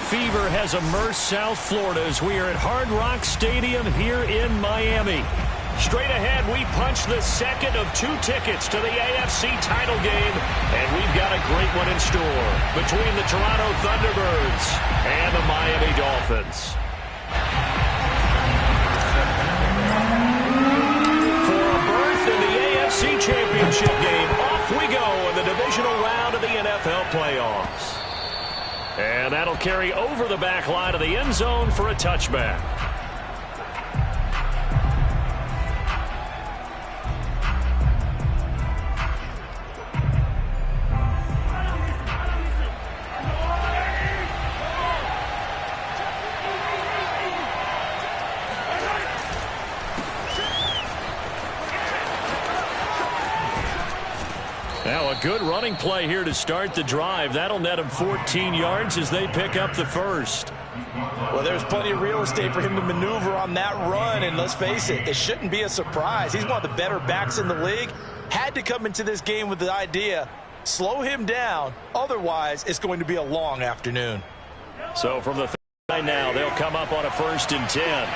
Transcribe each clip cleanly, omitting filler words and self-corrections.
Fever has immersed South Florida as we are at Hard Rock Stadium here in Miami. Straight ahead, we punch the second of 2 tickets to the AFC title game, and we've got a great one in store between the Toronto Thunderbirds and the Miami Dolphins. For a berth in the AFC Championship game, off we go in the divisional round of the NFL playoffs. And that'll carry over the back line of the end zone for a touchback. Now a good running play here to start the drive. That'll net him 14 yards as they pick up the first. Well, there's plenty of real estate for him to maneuver on that run, and let's face it, it shouldn't be a surprise. He's one of the better backs in the league. Had to come into this game with the idea, slow him down, otherwise it's going to be a long afternoon. So from the line now, they'll come up on a 1st and 10.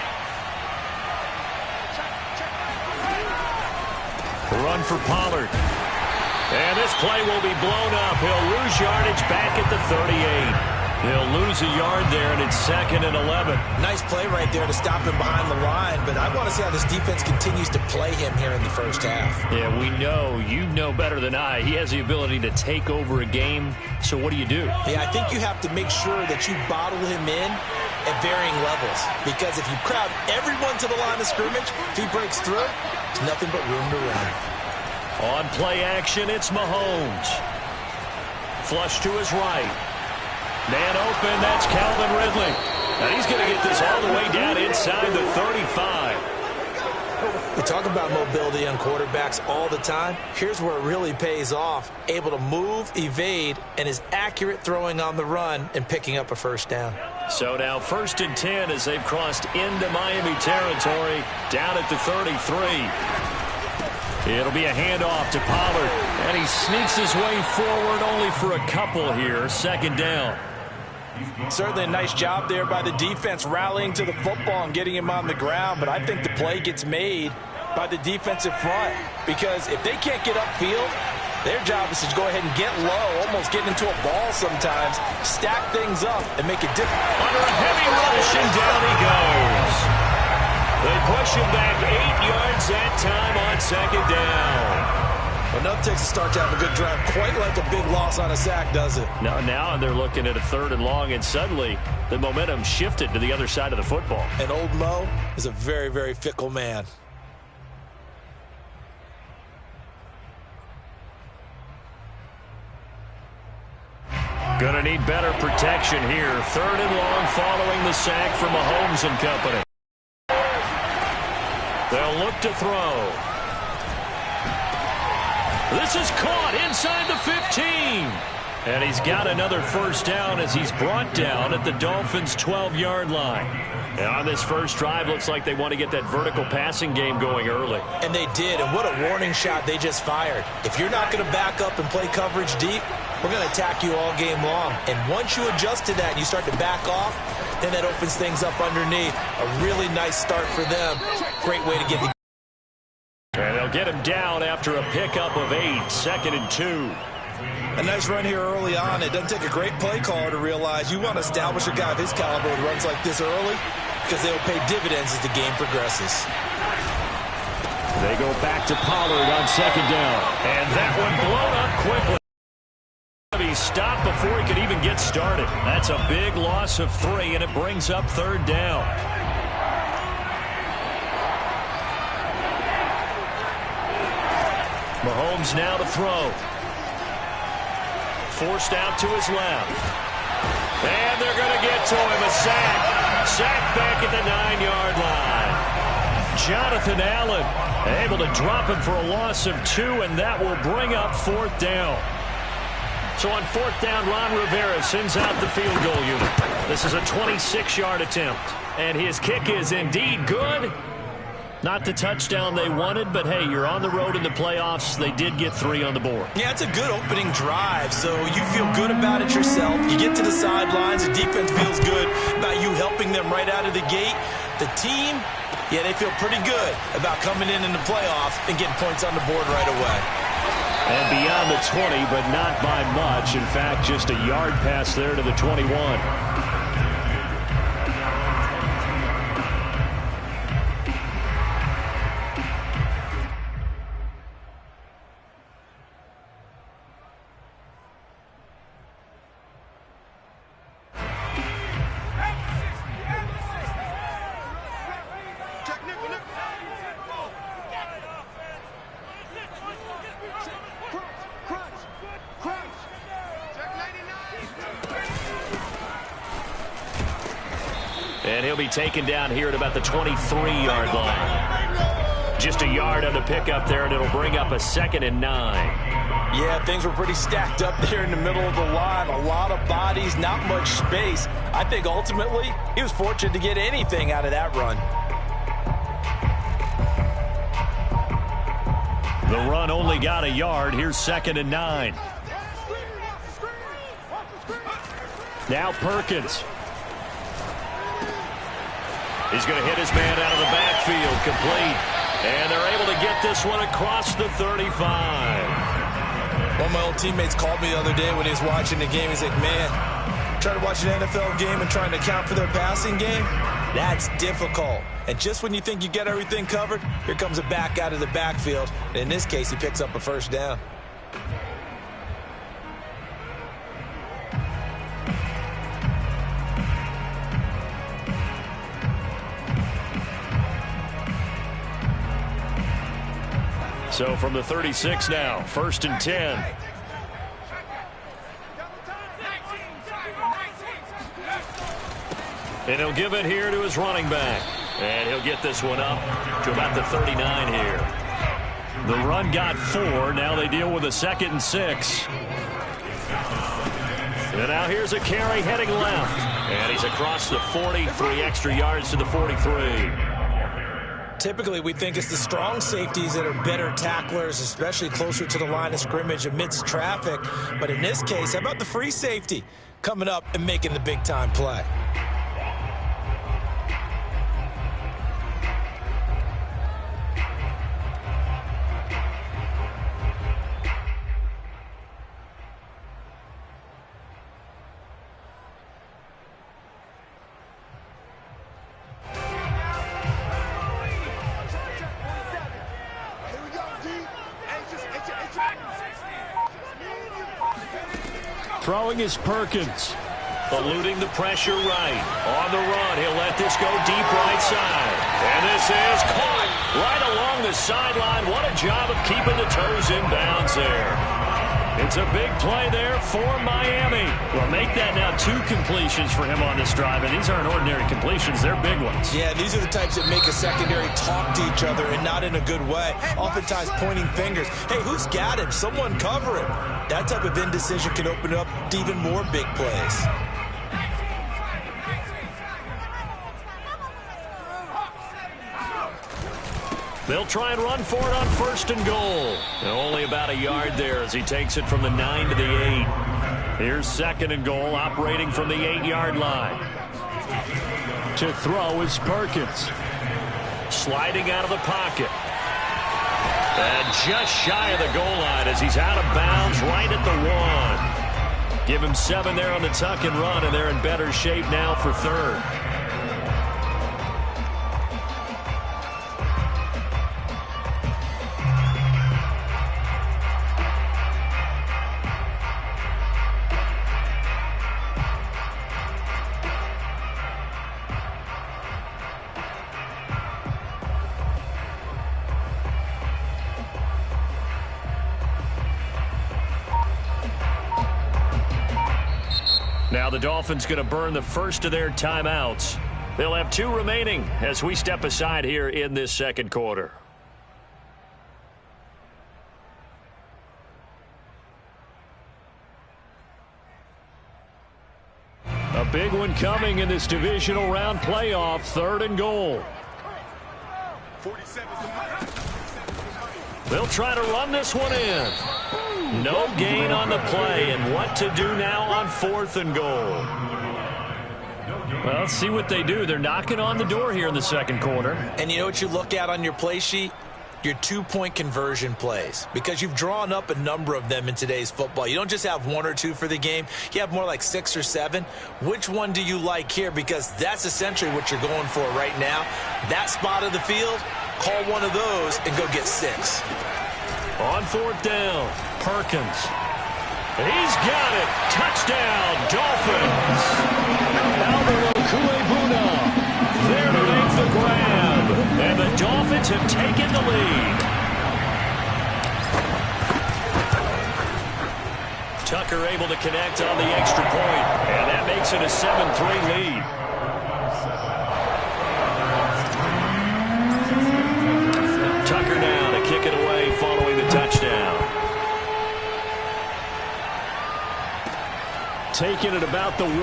Run for Pollard. And this play will be blown up. He'll lose yardage back at the 38. He'll lose a yard there, and it's 2nd and 11. Nice play right there to stop him behind the line, but I want to see how this defense continues to play him here in the first half. Yeah, we know. You know better than I. He has the ability to take over a game, so what do you do? Yeah, I think you have to make sure that you bottle him in at varying levels, because if you crowd everyone to the line of scrimmage, if he breaks through, there's nothing but room to run. On play action, it's Mahomes. Flush to his right. Man open, that's Calvin Ridley. Now he's going to get this all the way down inside the 35. We talk about mobility on quarterbacks all the time. Here's where it really pays off. Able to move, evade, and is accurate throwing on the run and picking up a first down. So now 1st and 10 as they've crossed into Miami territory down at the 33. It'll be a handoff to Pollard, and he sneaks his way forward only for a couple here. 2nd down. Certainly a nice job there by the defense rallying to the football and getting him on the ground, but I think the play gets made by the defensive front, because if they can't get upfield, their job is to go ahead and get low, almost get into a ball sometimes, stack things up, and make it difficult. Under a heavy rush, and down he goes. They push him back 8 yards that time on 2nd down. Enough takes to start to have a good drive, quite like a big loss on a sack, does it? Now they're looking at a 3rd and long, and suddenly the momentum shifted to the other side of the football. And old Mo is a very, very fickle man. Gonna need better protection here. 3rd and long following the sack from Mahomes and company. They'll look to throw. This is caught inside the 15. And he's got another first down as he's brought down at the Dolphins' 12-yard line. And on this first drive, looks like they want to get that vertical passing game going early. And they did, and what a warning shot they just fired. If you're not going to back up and play coverage deep, we're going to attack you all game long. And once you adjust to that and you start to back off, then that opens things up underneath. A really nice start for them. Great way to get the... And they'll get him down after a pickup of 8, 2nd and 2. A nice run here early on. It doesn't take a great play caller to realize you want to establish a guy of his caliber who runs like this early, because they'll pay dividends as the game progresses. They go back to Pollard on 2nd down. And that one blown up quickly. He stopped before he could even get started. That's a big loss of 3, and it brings up 3rd down. Mahomes now to throw. Forced out to his left. And they're going to get to him. A sack. Sack back at the 9-yard line. Jonathan Allen able to drop him for a loss of 2, and that will bring up 4th down. So on 4th down, Ron Rivera sends out the field goal unit. This is a 26-yard attempt, and his kick is indeed good. Not the touchdown they wanted, but hey, you're on the road in the playoffs. They did get 3 on the board. Yeah, it's a good opening drive, so you feel good about it yourself. You get to the sidelines, the defense feels good about you helping them right out of the gate. The team, yeah, they feel pretty good about coming in the playoffs and getting points on the board right away. And beyond the 20, but not by much. In fact, just a yard pass there to the 21. And he'll be taken down here at about the 23-yard line. Just a yard on the pickup there, and it'll bring up a 2nd and 9. Yeah, things were pretty stacked up there in the middle of the line. A lot of bodies, not much space. I think ultimately he was fortunate to get anything out of that run. The run only got a yard. Here's 2nd and 9. Now Perkins. He's going to hit his man out of the backfield, complete. And they're able to get this one across the 35. One of my old teammates called me the other day when he was watching the game. He's like, man, trying to watch an NFL game and trying to account for their passing game, that's difficult. And just when you think you get everything covered, here comes a back out of the backfield. And in this case, he picks up a 1st down. So from the 36 now, 1st and 10. And he'll give it here to his running back. And he'll get this one up to about the 39 here. The run got 4. Now they deal with a 2nd and 6. And now here's a carry heading left. And he's across the 40, 3 extra yards to the 43. Typically, we think it's the strong safeties that are better tacklers, especially closer to the line of scrimmage amidst traffic. But in this case, how about the free safety coming up and making the big-time play? Throwing is Perkins. Eluding the pressure right. On the run, he'll let this go deep right side. And this is caught right along the sideline. What a job of keeping the toes in bounds there. It's a big play there for Miami. Well, make that now 2 completions for him on this drive. And these aren't ordinary completions. They're big ones. Yeah, these are the types that make a secondary talk to each other and not in a good way. Oftentimes pointing fingers. Hey, who's got him? Someone cover him. That type of indecision can open up to even more big plays. They'll try and run for it on 1st and goal. And only about a yard there as he takes it from the 9 to the 8. Here's 2nd and goal, operating from the 8-yard line. To throw is Perkins. Sliding out of the pocket. And just shy of the goal line as he's out of bounds right at the 1. Give him 7 there on the tuck and run, and they're in better shape now for 3rd. Now the Dolphins going to burn the first of their timeouts. They'll have 2 remaining as we step aside here in this second quarter. A big one coming in this divisional round playoff, 3rd and goal. They'll try to run this one in. No gain on the play, and what to do now on 4th and goal. Well, let's see what they do. They're knocking on the door here in the second quarter. And you know what you look at on your play sheet? Your 2-point conversion plays, because you've drawn up a number of them in today's football. You don't just have 1 or 2 for the game. You have more like 6 or 7. Which one do you like here? Because that's essentially what you're going for right now. That spot of the field, call one of those and go get 6. On 4th down, Perkins. He's got it. Touchdown, Dolphins. Alvaro Cuebuna there to make the grab. And the Dolphins have taken the lead. Tucker able to connect on the extra point. And that makes it a 7-3 lead. Tucker now to kick it away following the touchdown. Taking it about the 1.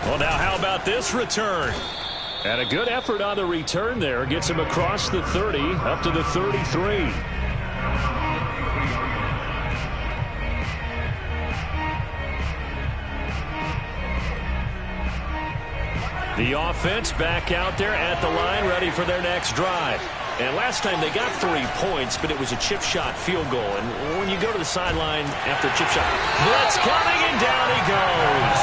Well, now how about this return? And a good effort on the return there. Gets him across the 30, up to the 33. The offense back out there at the line, ready for their next drive. And last time they got 3 points, but it was a chip shot field goal. And when you go to the sideline after a chip shot, blitz coming, and down he goes.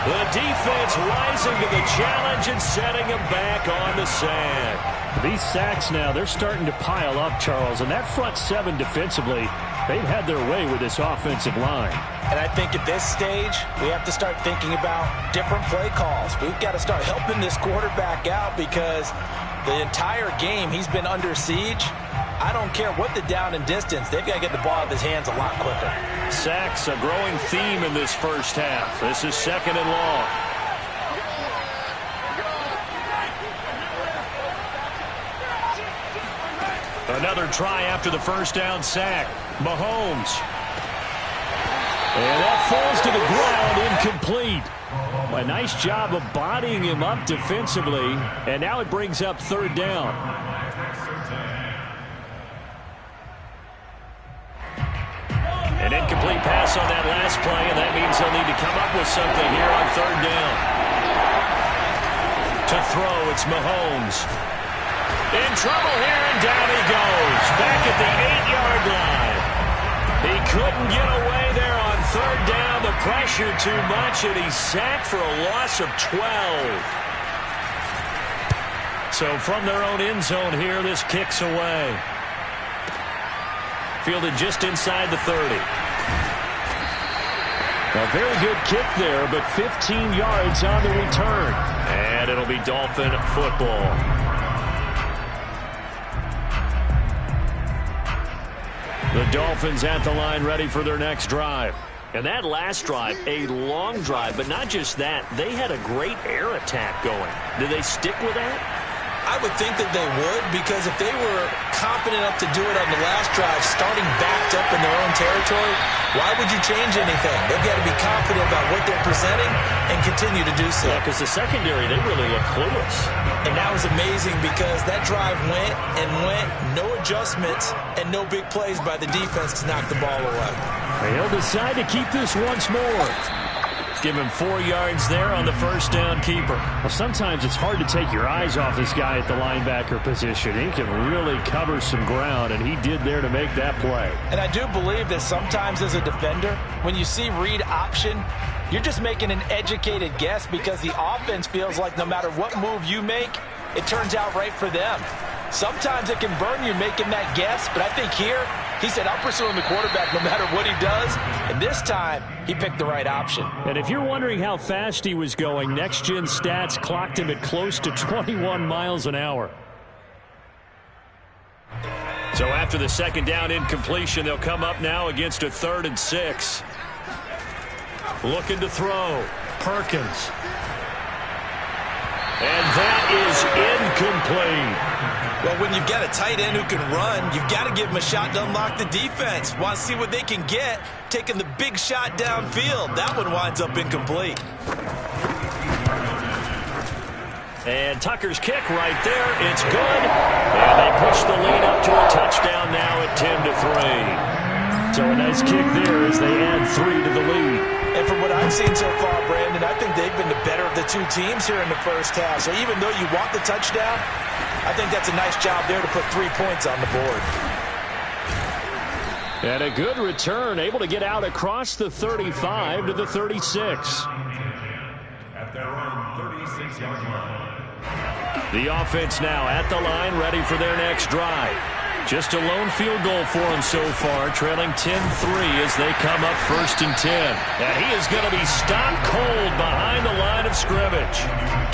The defense rising to the challenge and setting him back on the sack. These sacks now, they're starting to pile up, Charles. And that front 7 defensively, they've had their way with this offensive line. And I think at this stage, we have to start thinking about different play calls. We've got to start helping this quarterback out, because the entire game he's been under siege. I don't care what the down and distance. They've got to get the ball out of his hands a lot quicker. Sacks, a growing theme in this first half. This is 2nd and long. Another try after the first down sack. Mahomes. And that falls to the ground, incomplete. A nice job of bodying him up defensively, and now it brings up 3rd down. An incomplete pass on that last play, and that means they'll need to come up with something here on 3rd down. To throw, it's Mahomes. In trouble here, and down he goes. Back at the 8-yard line. He couldn't get away there on 3rd down. The pressure too much, and he's sacked for a loss of 12. So from their own end zone here, this kicks away. Fielded just inside the 30. A very good kick there, but 15 yards on the return. And it'll be Dolphin football. The Dolphins at the line, ready for their next drive. And that last drive, a long drive, but not just that. They had a great air attack going. Did they stick with that? I would think that they would, because if they were competent enough to do it on the last drive, starting backed up in their own territory, why would you change anything? They've got to be confident about what they're presenting and continue to do so. Yeah, because the secondary, they really look clueless. And that was amazing, because that drive went and went, no adjustments and no big plays by the defense to knock the ball away. He'll decide to keep this once more. Give him 4 yards there on the first down keeper. Well, sometimes it's hard to take your eyes off this guy at the linebacker position. He can really cover some ground, and he did there to make that play. And I do believe that sometimes as a defender, when you see read option, you're just making an educated guess, because the offense feels like no matter what move you make, it turns out right for them. Sometimes it can burn you making that guess, but I think here, he said, I'm pursuing the quarterback no matter what he does. And this time, he picked the right option. And if you're wondering how fast he was going, Next Gen Stats clocked him at close to 21 miles an hour. So after the second down incompletion, they'll come up now against a 3rd and 6. Looking to throw. Perkins. And that is incomplete. Well, when you've got a tight end who can run, you've got to give him a shot to unlock the defense. Want to see what they can get, taking the big shot downfield. That one winds up incomplete. And Tucker's kick right there. It's good. And they push the lead up to a touchdown now at 10-3. So a nice kick there as they add 3 to the lead. And from what I've seen so far, Brandon, I think they've been the better of the two teams here in the first half. So even though you want the touchdown, I think that's a nice job there to put 3 points on the board. And a good return, able to get out across the 35 to the 36. At their own 36-yard line. The offense now at the line, ready for their next drive. Just a lone field goal for him so far, trailing 10-3 as they come up 1st and 10. And he is going to be stopped cold behind the line of scrimmage.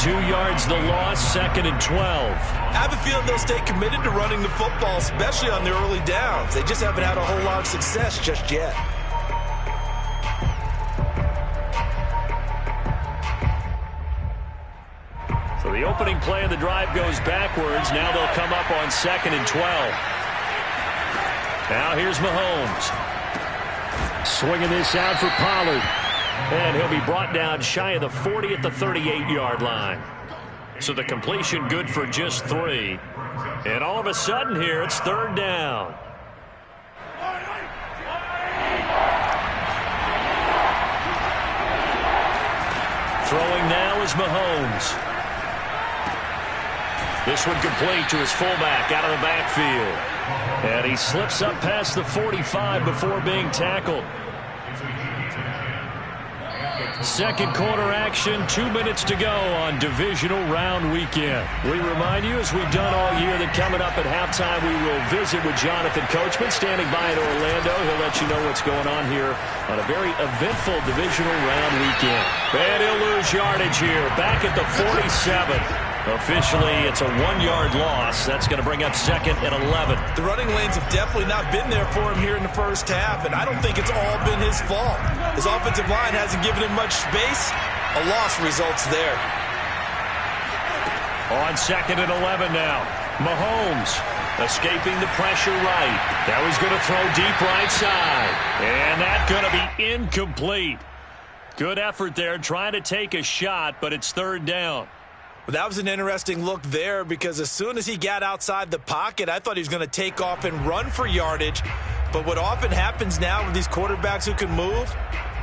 2 yards the loss, 2nd and 12. I have a feeling they'll stay committed to running the football, especially on their early downs. They just haven't had a whole lot of success just yet. So the opening play of the drive goes backwards. Now they'll come up on 2nd and 12. Now here's Mahomes. Swinging this out for Pollard. And he'll be brought down shy of the 40 at the 38-yard line. So the completion good for just 3. And all of a sudden here, it's 3rd down. Throwing now is Mahomes. This one complete to his fullback out of the backfield. And he slips up past the 45 before being tackled. Second quarter action, 2 minutes to go on divisional round weekend. We remind you, as we've done all year, that coming up at halftime, we will visit with Jonathan Coachman, standing by in Orlando. He'll let you know what's going on here on a very eventful divisional round weekend. And he'll lose yardage here, back at the 47. Officially, it's a 1-yard loss. That's going to bring up 2nd and 11. The running lanes have definitely not been there for him here in the first half, and I don't think it's all been his fault. His offensive line hasn't given him much space. A loss results there. On 2nd and 11 now. Mahomes escaping the pressure right. Now he's going to throw deep right side. And that's going to be incomplete. Good effort there, trying to take a shot, but it's 3rd down. Well, that was an interesting look there because as soon as he got outside the pocket, I thought he was going to take off and run for yardage. But what often happens now with these quarterbacks who can move,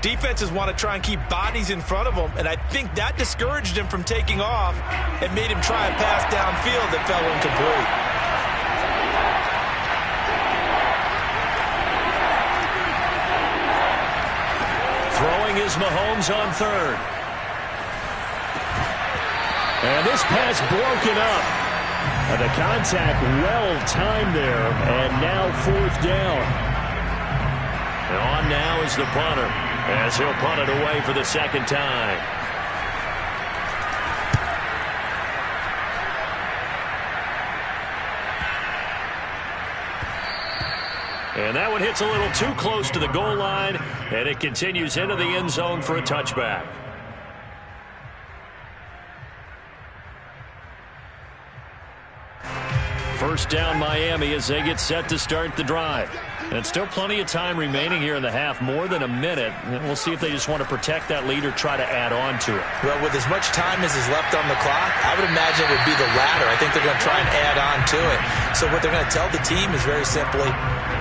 defenses want to try and keep bodies in front of them, and I think that discouraged him from taking off and made him try a pass downfield that fell incomplete. Throwing is Mahomes on 3rd. And this pass broken up. And the contact well timed there. And now 4th down. And on now is the punter, as he'll punt it away for the 2nd time. And that one hits a little too close to the goal line, and it continues into the end zone for a touchback. First down Miami as they get set to start the drive. And still plenty of time remaining here in the half, more than a minute. And we'll see if they just want to protect that lead or try to add on to it. Well, with as much time as is left on the clock, I would imagine it would be the latter. I think they're going to try and add on to it. So what they're going to tell the team is very simply,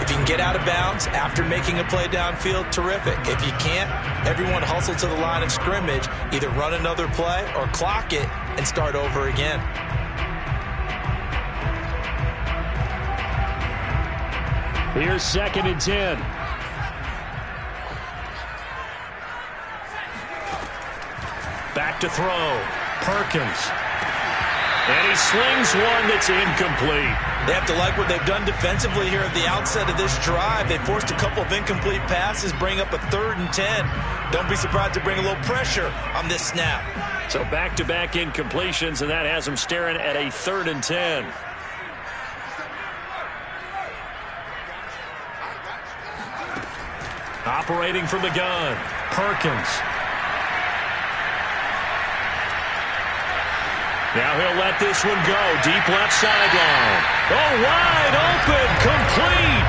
if you can get out of bounds after making a play downfield, terrific. If you can't, everyone hustle to the line of scrimmage, either run another play or clock it and start over again. Here's 2nd and 10. Back to throw. Perkins. And he slings one that's incomplete. They have to like what they've done defensively here at the outset of this drive. They forced a couple of incomplete passes, bring up a 3rd and 10. Don't be surprised to bring a little pressure on this snap. So back-to-back incompletions, and that has them staring at a 3rd and 10. Operating from the gun, Perkins. Now he'll let this one go. Deep left sideline. Oh, wide open. Complete.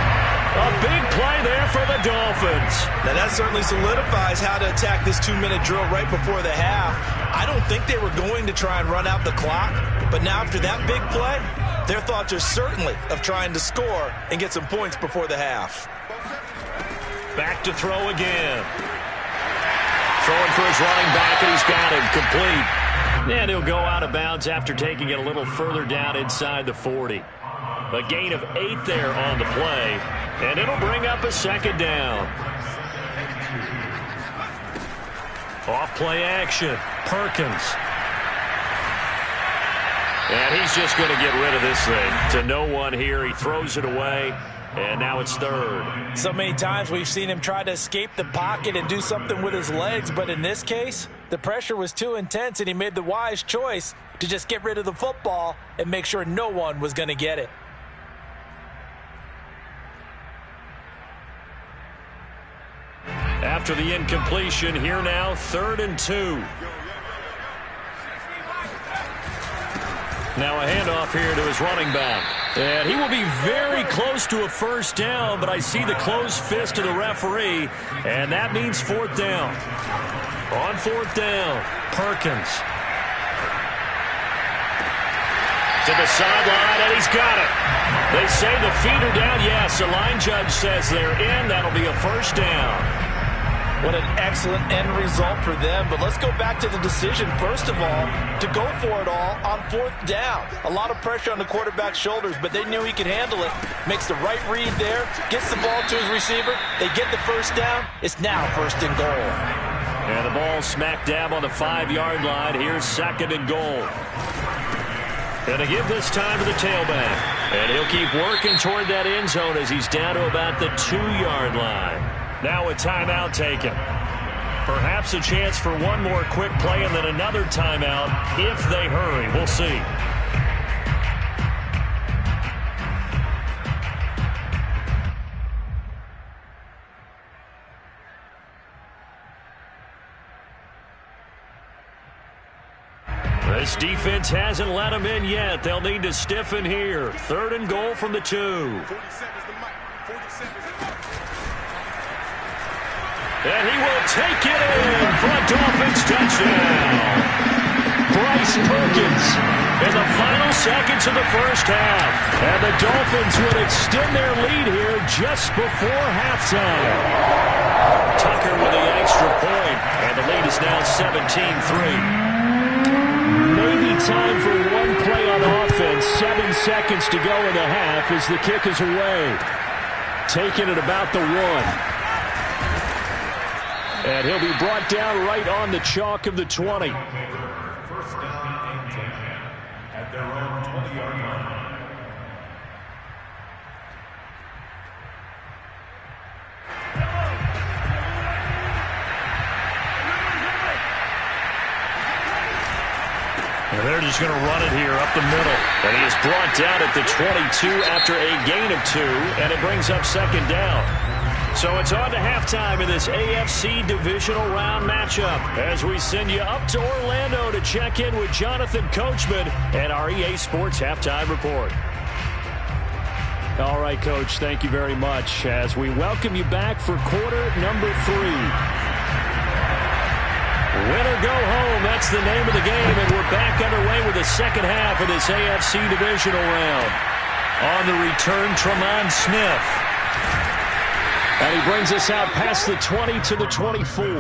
A big play there for the Dolphins. Now that certainly solidifies how to attack this 2-minute drill right before the half. I don't think they were going to try and run out the clock, but now after that big play, their thoughts are certainly of trying to score and get some points before the half. Back to throw again. Throwing for his running back, and he's got him complete. And he'll go out of bounds after taking it a little further down inside the 40. A gain of 8 there on the play, and it'll bring up a second down. Off play action, Perkins. And he's just going to get rid of this thing to no one here. He throws it away, and now it's third. So many times we've seen him try to escape the pocket and do something with his legs, but in this case, the pressure was too intense, and he made the wise choice to just get rid of the football and make sure no one was going to get it. After the incompletion, here now, 3rd and 2. Now a handoff here to his running back. And he will be very close to a first down, but I see the closed fist of the referee, and that means 4th down. On 4th down, Perkins. To the sideline, and he's got it. They say the feet are down. Yes, the line judge says they're in. That'll be a first down. What an excellent end result for them. But let's go back to the decision, first of all, to go for it all on 4th down. A lot of pressure on the quarterback's shoulders, but they knew he could handle it. Makes the right read there, gets the ball to his receiver. They get the first down. It's now 1st and goal. And the ball smack dab on the 5-yard line. Here's 2nd and goal. Going to give this time to the tailback. And he'll keep working toward that end zone as he's down to about the 2-yard line. Now a timeout taken. Perhaps a chance for one more quick play and then another timeout if they hurry. We'll see. This defense hasn't let them in yet. They'll need to stiffen here. 3rd and goal from the 2. And he will take it in for a Dolphins touchdown. Bryce Perkins in the final seconds of the first half. And the Dolphins would extend their lead here just before halftime. Tucker with the extra point, and the lead is now 17-3. Maybe time for one play on offense. 7 seconds to go in the half as the kick is away. Taking it about the 1. And he'll be brought down right on the chalk of the 20. 1st down and 10 at their own 20-yard line. And they're just going to run it here up the middle. And he is brought down at the 22 after a gain of 2, and it brings up 2nd down. So it's on to halftime in this AFC divisional round matchup as we send you up to Orlando to check in with Jonathan Coachman and our EA Sports Halftime Report. All right, Coach, thank you very much as we welcome you back for quarter number 3. Win or go home, that's the name of the game, and we're back underway with the second half of this AFC divisional round. On the return, Tremont Smith. And he brings us out past the 20 to the 24. The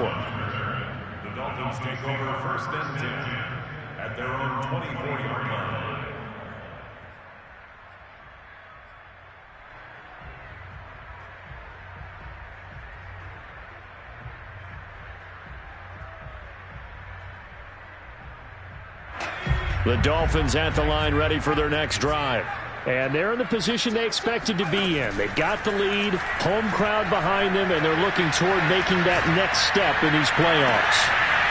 Dolphins take over 1st and 10 at their own 24-yard line. The Dolphins at the line ready for their next drive. And they're in the position they expected to be in. They've got the lead, home crowd behind them, and they're looking toward making that next step in these playoffs.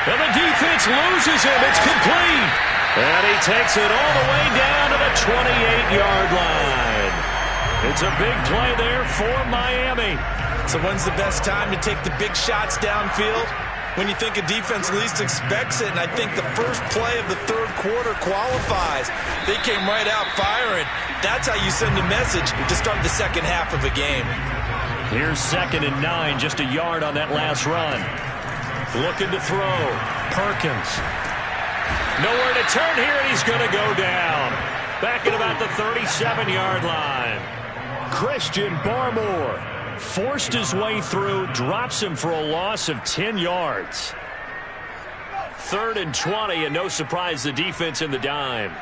And the defense loses him. It's complete. And he takes it all the way down to the 28-yard line. It's a big play there for Miami. So when's the best time to take the big shots downfield? when you think a defense least expects it, and I think the first play of the third quarter qualifies. They came right out firing. That's how you send a message to start the second half of a game. Here's 2nd and 9, just a yard on that last run. Looking to throw. Perkins. Nowhere to turn here, and he's going to go down. Back at about the 37-yard line. Christian Barmore forced his way through, drops him for a loss of 10 yards. 3rd and 20, and no surprise, the defense in the dime.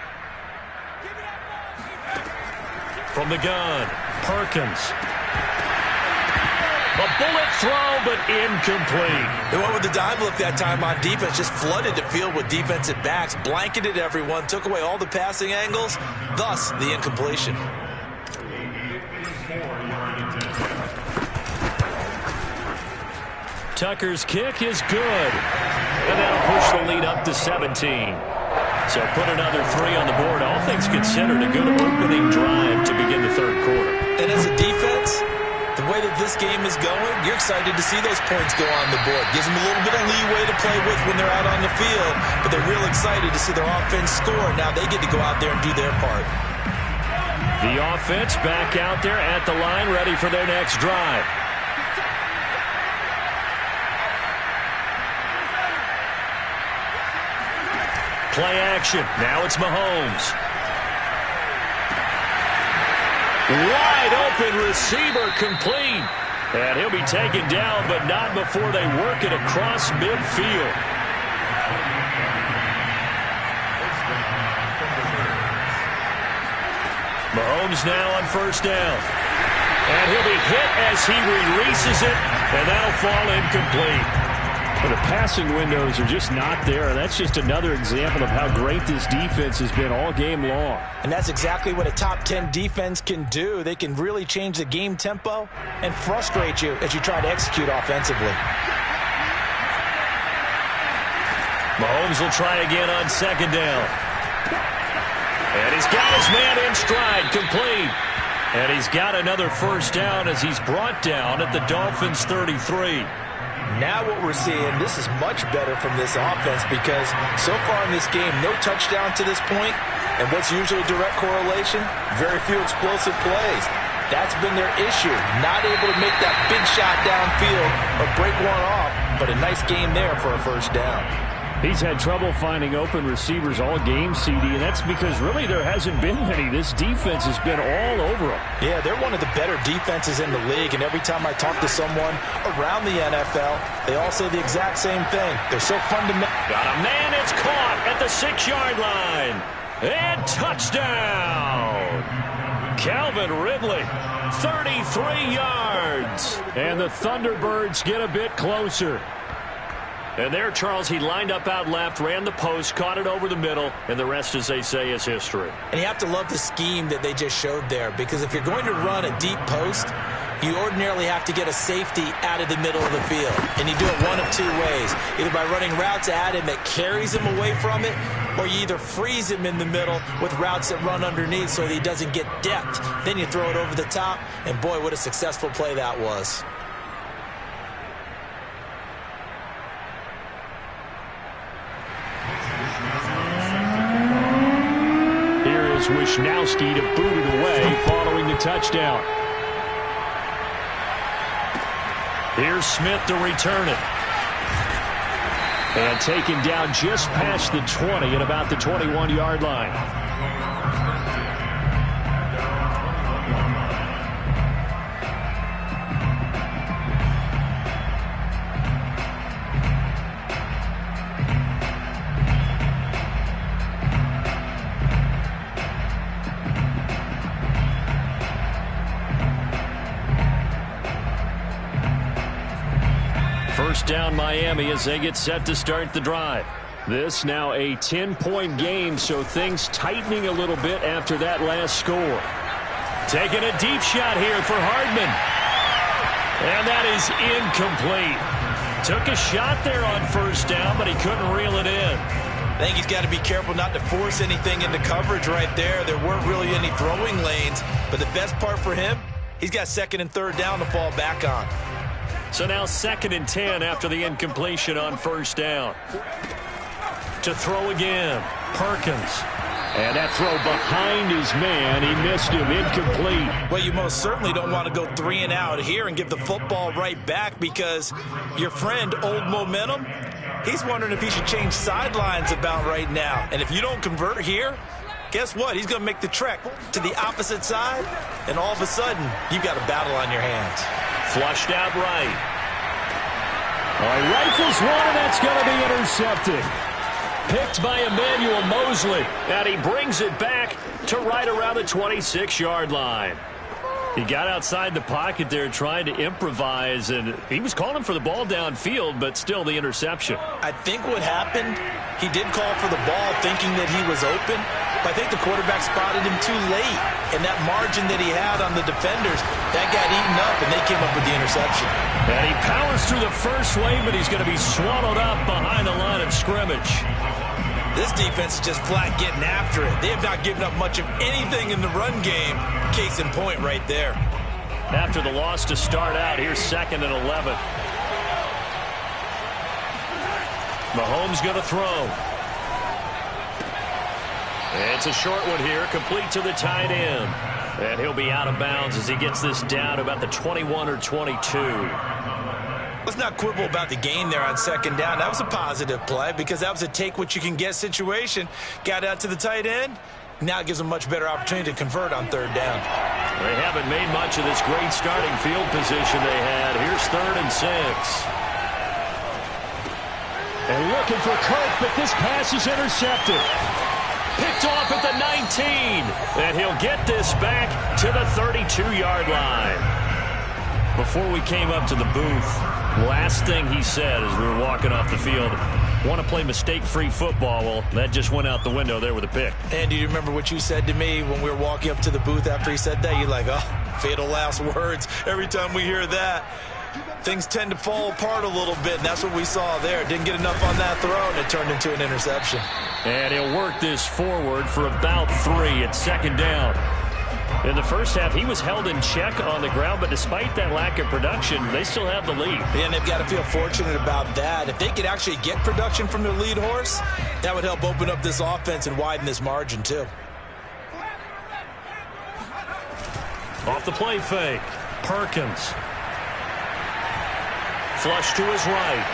From the gun, Perkins. A bullet throw, but incomplete. They went with the dime look that time on defense, just flooded the field with defensive backs, blanketed everyone, took away all the passing angles, thus the incompletion. Tucker's kick is good, and that'll push the lead up to 17. So put another 3 on the board. All things considered, a good opening drive to begin the third quarter. And as a defense, the way that this game is going, you're excited to see those points go on the board. Gives them a little bit of leeway to play with when they're out on the field, but they're real excited to see their offense score. Now they get to go out there and do their part. The offense back out there at the line, ready for their next drive. Play action. Now it's Mahomes. Wide open receiver, complete. And he'll be taken down, but not before they work it across midfield. Mahomes now on 1st down. And he'll be hit as he releases it, and that'll fall incomplete. But the passing windows are just not there. That's just another example of how great this defense has been all game long. And that's exactly what a top 10 defense can do. They can really change the game tempo and frustrate you as you try to execute offensively. Mahomes will try again on 2nd down. And he's got his man in stride, complete. And he's got another 1st down as he's brought down at the Dolphins' 33. Now what we're seeing, this is much better from this offense because so far in this game, no touchdown to this point, and what's usually a direct correlation? Very few explosive plays. That's been their issue. Not able to make that big shot downfield or break one off, but a nice game there for a 1st down. He's had trouble finding open receivers all game, CD, and that's because really there hasn't been many. This defense has been all over them. Yeah, they're one of the better defenses in the league, and every time I talk to someone around the NFL, they all say the exact same thing. They're so fundamental. Got a man, it's caught at the 6-yard line. And touchdown! Calvin Ridley, 33 yards. And the Thunderbirds get a bit closer. And there, Charles, he lined up out left, ran the post, caught it over the middle, and the rest, as they say, is history. And you have to love the scheme that they just showed there, because if you're going to run a deep post, you ordinarily have to get a safety out of the middle of the field. And you do it one of 2 ways, either by running routes at him that carries him away from it, or you either freeze him in the middle with routes that run underneath so that he doesn't get depth. Then you throw it over the top, and boy, what a successful play that was. Wishnowski to boot it away following the touchdown. Here's Smith to return it. And taken down just past the 20 at about the 21-yard line. First down Miami as they get set to start the drive. This now a 10-point game, so things tightening a little bit after that last score. Taking a deep shot here for Hardman. And that is incomplete. Took a shot there on 1st down, but he couldn't reel it in. I think he's got to be careful not to force anything into coverage right there. There weren't really any throwing lanes, but the best part for him, he's got 2nd and 3rd down to fall back on. So now 2nd and 10 after the incompletion on first down. To throw again, Perkins. And that throw behind his man, he missed him, incomplete. Well, you most certainly don't want to go 3 and out here and give the football right back, because your friend, Old Momentum, he's wondering if he should change sidelines about right now. And if you don't convert here, guess what? He's going to make the trek to the opposite side, and all of a sudden, you've got a battle on your hands. Flushed out right. All right, rifles one, and that's going to be intercepted. Picked by Emmanuel Mosley, and he brings it back to right around the 26-yard line. He got outside the pocket there trying to improvise, and he was calling for the ball downfield, but still the interception. I think what happened, he did call for the ball thinking that he was open, but I think the quarterback spotted him too late, and that margin that he had on the defenders, that got eaten up, and they came up with the interception. And he powers through the first wave, but he's going to be swallowed up behind the line of scrimmage. This defense is just flat getting after it. They have not given up much of anything in the run game. Case in point right there. After the loss to start out, here's 2nd and 11. Mahomes going to throw. It's a short one here, complete to the tight end. And he'll be out of bounds as he gets this down to about the 21 or 22. Let's not quibble about the gain there on 2nd down. That was a positive play because that was a take-what-you-can-get situation. Got out to the tight end. Now it gives them much better opportunity to convert on 3rd down. They haven't made much of this great starting field position they had. Here's 3rd and 6. And looking for Kirk, but this pass is intercepted. Picked off at the 19. And he'll get this back to the 32-yard line. Before we came up to the booth, last thing he said as we were walking off the field, want to play mistake-free football. Well, that just went out the window there with a pick. And do you remember what you said to me when we were walking up to the booth after he said that? You're like, oh, fatal last words. Every time we hear that, things tend to fall apart a little bit, and that's what we saw there. Didn't get enough on that throw, and it turned into an interception. And he'll work this forward for about 3 at 2nd down. In the first half, he was held in check on the ground, but despite that lack of production, they still have the lead. And they've got to feel fortunate about that. If they could actually get production from their lead horse, that would help open up this offense and widen this margin, too. Off the play fake, Perkins. Flush to his right.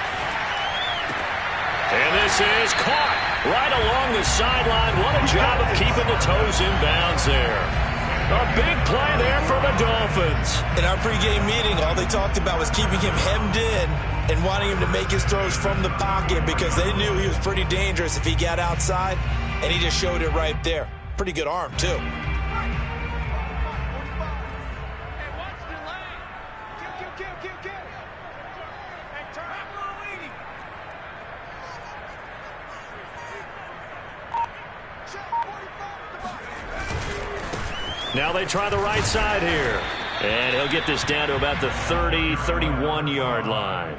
And this is caught right along the sideline. What a job of keeping the toes in bounds there. A big play there for the Dolphins. In our pregame meeting, all they talked about was keeping him hemmed in and wanting him to make his throws from the pocket because they knew he was pretty dangerous if he got outside, and he just showed it right there. Pretty good arm, too. Now they try the right side here. And he'll get this down to about the 30, 31-yard line.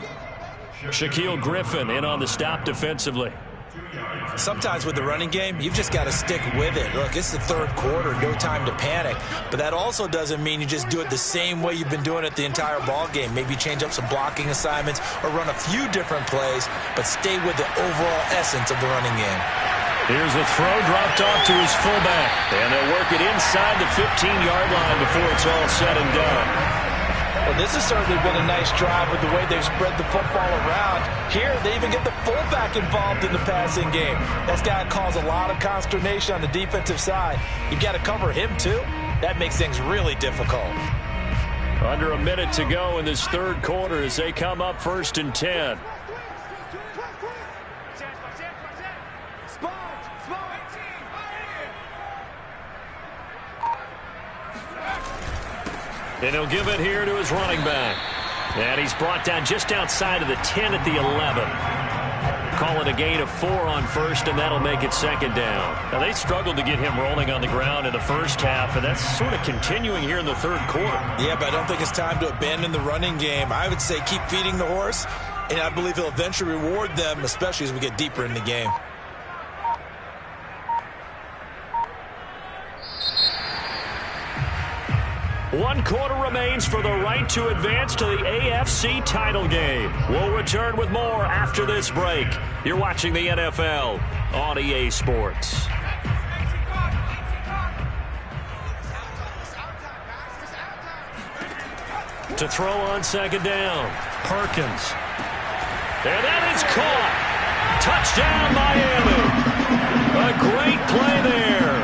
Shaquille Griffin in on the stop defensively. Sometimes with the running game, you've just got to stick with it. Look, it's the 3rd quarter, no time to panic. But that also doesn't mean you just do it the same way you've been doing it the entire ball game. Maybe change up some blocking assignments or run a few different plays, but stay with the overall essence of the running game. Here's a throw dropped off to his fullback. And they'll work it inside the 15-yard line before it's all said and done. Well, this has certainly been a nice drive with the way they've spread the football around. Here, they even get the fullback involved in the passing game. That's got to cause a lot of consternation on the defensive side. You've got to cover him, too. That makes things really difficult. Under a minute to go in this 3rd quarter as they come up 1st and 10. And he'll give it here to his running back. And he's brought down just outside of the 10 at the 11. Call it a gain of 4 on 1st, and that'll make it 2nd down. Now, they struggled to get him rolling on the ground in the first half, and that's sort of continuing here in the 3rd quarter. Yeah, but I don't think it's time to abandon the running game. I would say keep feeding the horse, and I believe he'll eventually reward them, especially as we get deeper in the game. 1 quarter remains for the right to advance to the AFC title game. We'll return with more after this break. You're watching the NFL on EA Sports. To throw on second down, Perkins. And that is caught. Touchdown, Miami. A great play there.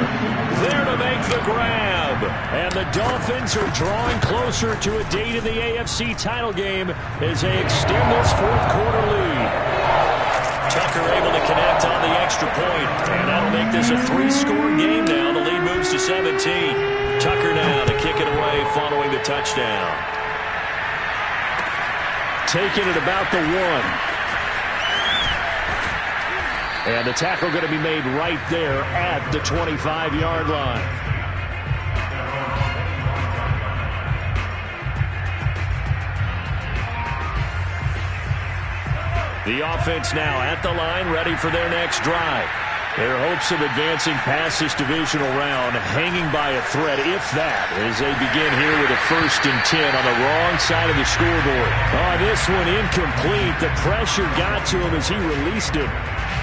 There to make the grab. And the Dolphins are drawing closer to a date in the AFC title game as they extend this fourth quarter lead. Tucker able to connect on the extra point. And that'll make this a 3-score game now. The lead moves to 17. Tucker now to kick it away following the touchdown. Taking it about the 1. And the tackle going to be made right there at the 25-yard line. The offense now at the line, ready for their next drive. Their hopes of advancing past this divisional round hanging by a thread, if that, as they begin here with a 1st and 10 on the wrong side of the scoreboard. Oh, this one incomplete. The pressure got to him as he released it.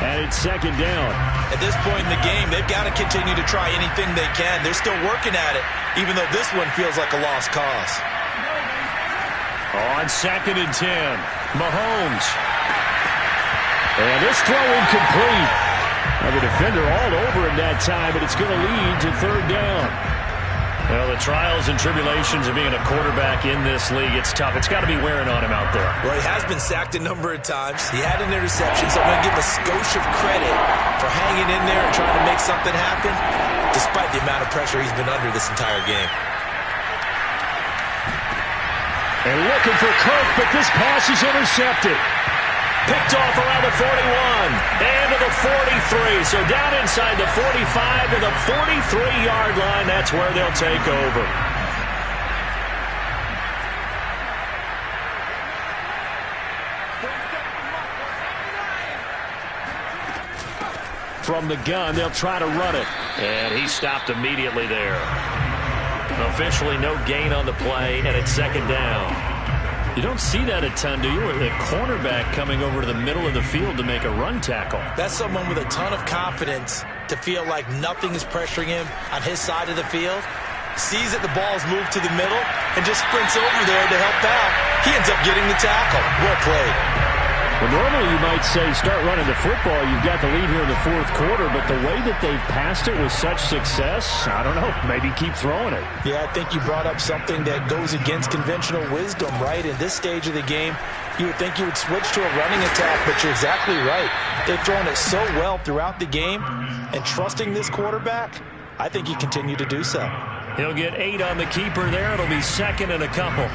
And it's second down. At this point in the game, they've got to continue to try anything they can. They're still working at it, even though this one feels like a lost cause. On 2nd and 10, Mahomes. And this throw incomplete. Now the defender all over him that time, but it's going to lead to 3rd down. Well, the trials and tribulations of being a quarterback in this league, it's tough. It's got to be wearing on him out there. Well, he has been sacked a number of times. He had an interception, so I'm going to give him a skosh of credit for hanging in there and trying to make something happen, despite the amount of pressure he's been under this entire game. And looking for Kirk, but this pass is intercepted. Picked off around the 41 and to the 43. So down inside the 45 to the 43-yard line. That's where they'll take over. From the gun, they'll try to run it. And he stopped immediately there. Officially no gain on the play, and it's second down. You don't see that a ton, do you? The cornerback coming over to the middle of the field to make a run tackle. That's someone with a ton of confidence to feel like nothing is pressuring him on his side of the field. Sees that the ball's moved to the middle and just sprints over there to help out. He ends up getting the tackle. Well played. Well, normally you might say start running the football. You've got the lead here in the fourth quarter, but the way that they've passed it with such success, I don't know, maybe keep throwing it. Yeah, I think you brought up something that goes against conventional wisdom, right? In this stage of the game, you would think you would switch to a running attack, but you're exactly right. They've thrown it so well throughout the game, and trusting this quarterback, I think you continue to do so. He'll get 8 on the keeper there. It'll be 2nd and a couple.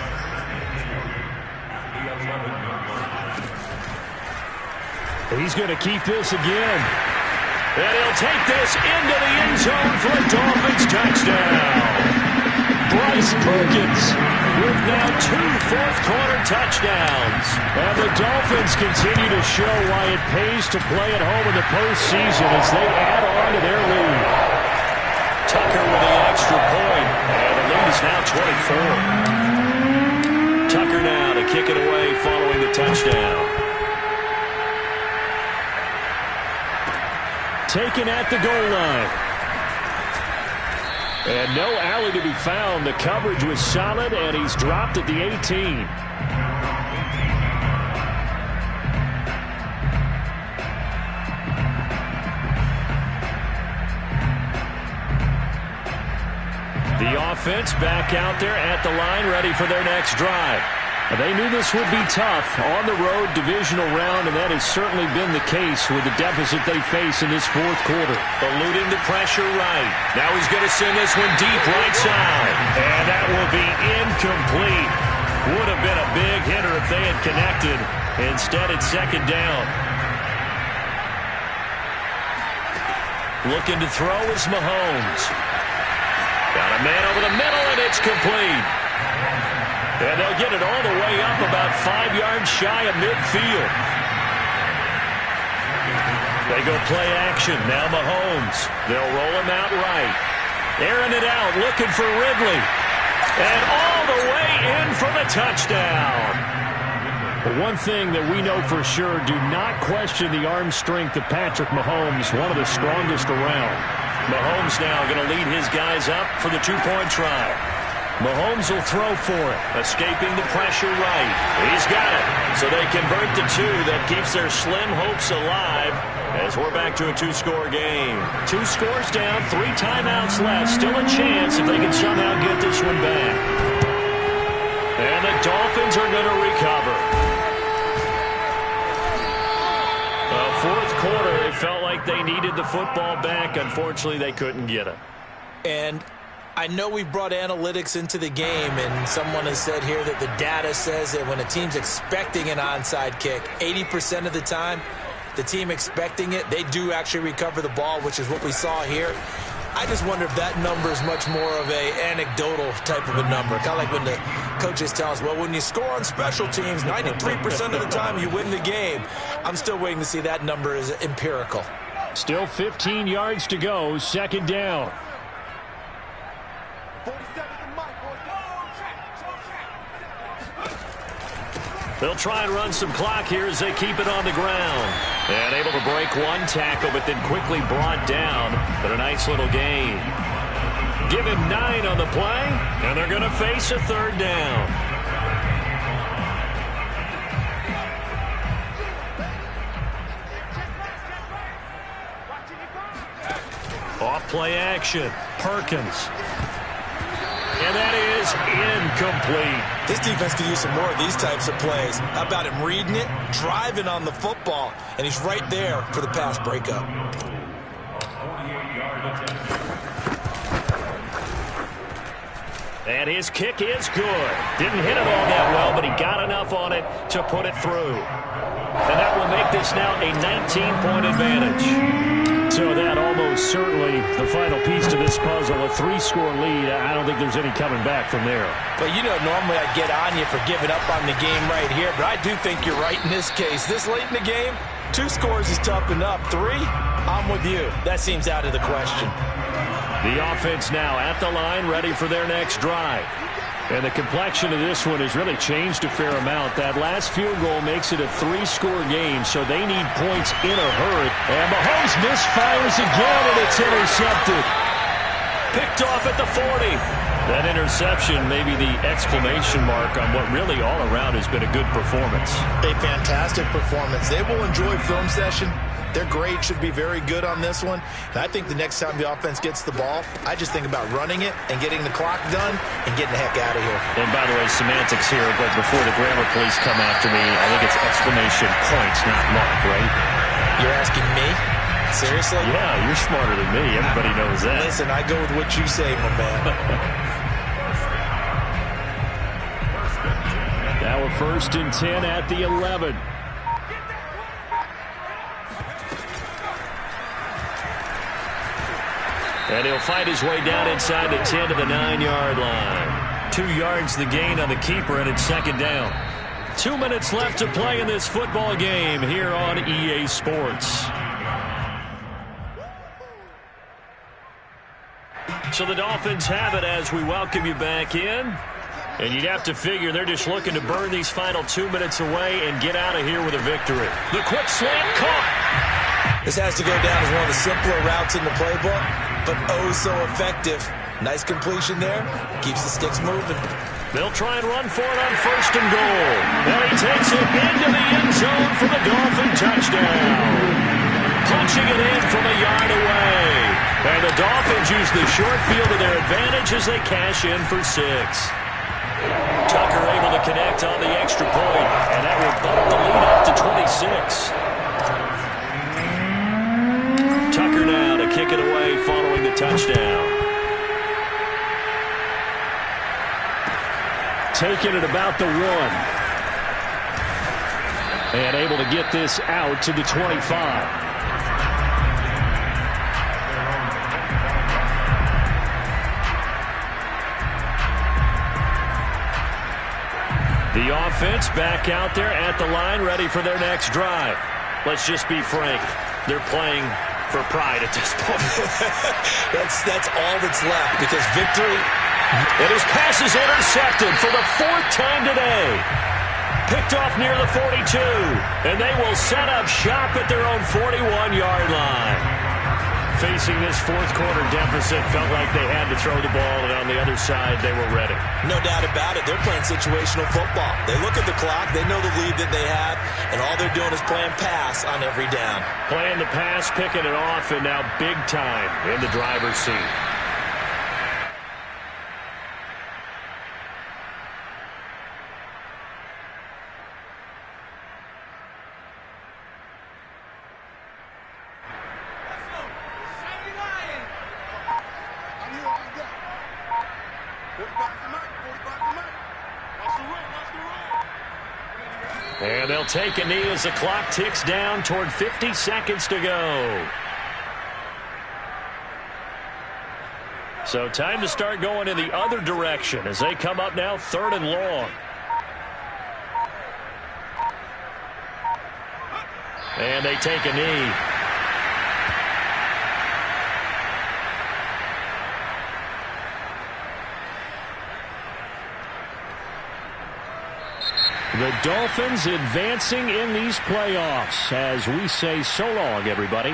He's going to keep this again. And he'll take this into the end zone for a Dolphins touchdown. Bryce Perkins with now 2 fourth-quarter touchdowns. And the Dolphins continue to show why it pays to play at home in the postseason as they add on to their lead. Tucker with the extra point. And the lead is now 24. Tucker now to kick it away following the touchdown. Taken at the goal line. And no alley to be found. The coverage was solid, and he's dropped at the 18. The offense back out there at the line, ready for their next drive. They knew this would be tough on the road divisional round, and that has certainly been the case with the deficit they face in this fourth quarter. Eluding the pressure right. Now he's going to send this one deep right side. And that will be incomplete. Would have been a big hitter if they had connected. Instead, it's second down. Looking to throw is Mahomes. Got a man over the middle, and it's complete. And they'll get it all the way up about 5 yards shy of midfield. They go play action. Now Mahomes. They'll roll him out right. Airing it out, looking for Ridley. And all the way in for the touchdown. But one thing that we know for sure, do not question the arm strength of Patrick Mahomes, one of the strongest around. Mahomes now going to lead his guys up for the two-point try. Mahomes will throw for it, escaping the pressure right. He's got it. So they convert the two. That keeps their slim hopes alive as we're back to a two-score game. 2 scores down, 3 timeouts left. Still a chance if they can somehow get this one back. And the Dolphins are going to recover. Fourth quarter, it felt like they needed the football back. Unfortunately, they couldn't get it. And I know we brought analytics into the game, and someone has said here that the data says that when a team's expecting an onside kick, 80% of the time, the team expecting it, they do actually recover the ball, which is what we saw here. I just wonder if that number is much more of a anecdotal type of a number. Kind of like when the coaches tell us, well, when you score on special teams, 93% of the time you win the game. I'm still waiting to see that number is empirical. Still 15 yards to go, second down. They'll try and run some clock here as they keep it on the ground. And able to break one tackle, but then quickly brought down. But a nice little gain. Give him 9 on the play, and they're going to face a third down. Off play action. Perkins. And that is incomplete. This defense could use some more of these types of plays. How about him reading it, driving on the football, and he's right there for the pass breakup. And his kick is good. Didn't hit it all that well, but he got enough on it to put it through. And that will make this now a 19-point advantage. So that almost certainly the final piece to this puzzle, a 3-score lead. I don't think there's any coming back from there. But, you know, normally I get on you for giving up on the game right here, but I do think you're right in this case. This late in the game, 2 scores is tough enough. 3, I'm with you. That seems out of the question. The offense now at the line, ready for their next drive. And the complexion of this one has really changed a fair amount. That last field goal makes it a 3-score game, so they need points in a hurry. And Mahomes misfires again, and it's intercepted. Picked off at the 40. That interception may be the exclamation mark on what really all around has been a good performance. A fantastic performance. They will enjoy film session. Their grade should be very good on this one. And I think the next time the offense gets the ball, I just think about running it and getting the clock done and getting the heck out of here. And by the way, semantics here, but before the grammar police come after me, I think it's exclamation points, not mark, right? You're asking me? Seriously? Yeah, you're smarter than me. Everybody knows that. Listen, I go with what you say, my man. Now a 1st and 10 at the 11. And he'll fight his way down inside the 10 to the 9-yard line. 2 yards the gain on the keeper, and it's second down. 2 minutes left to play in this football game here on EA Sports. So the Dolphins have it as we welcome you back in. And you'd have to figure they're just looking to burn these final 2 minutes away and get out of here with a victory. The quick slant caught. This has to go down as one of the simpler routes in the playbook, but oh so effective. Nice completion there. Keeps the sticks moving. They'll try and run for it on 1st and goal. And he takes it into the end zone for the Dolphin touchdown. Punching it in from a yard away. And the Dolphins use the short field to their advantage as they cash in for 6. Tucker able to connect on the extra point, and that will bump the lead up to 26. Tucker now to kick it away following the touchdown. Taking it about the 1. And able to get this out to the 25. The offense back out there at the line, ready for their next drive. Let's just be frank. They're playing for pride at this point. That's all that's left, because victory And his pass is intercepted for the 4th time today. Picked off near the 42. And they will set up shop at their own 41-yard line. Facing this 4th quarter deficit, felt like they had to throw the ball, and on the other side, they were ready. No doubt about it. They're playing situational football. They look at the clock. They know the lead that they have, and all they're doing is playing pass on every down. Playing the pass, picking it off, and now big time in the driver's seat. And they'll take a knee as the clock ticks down toward 50 seconds to go. So time to start going in the other direction as they come up now 3rd and long. And they take a knee. The Dolphins advancing in these playoffs as we say so long, everybody.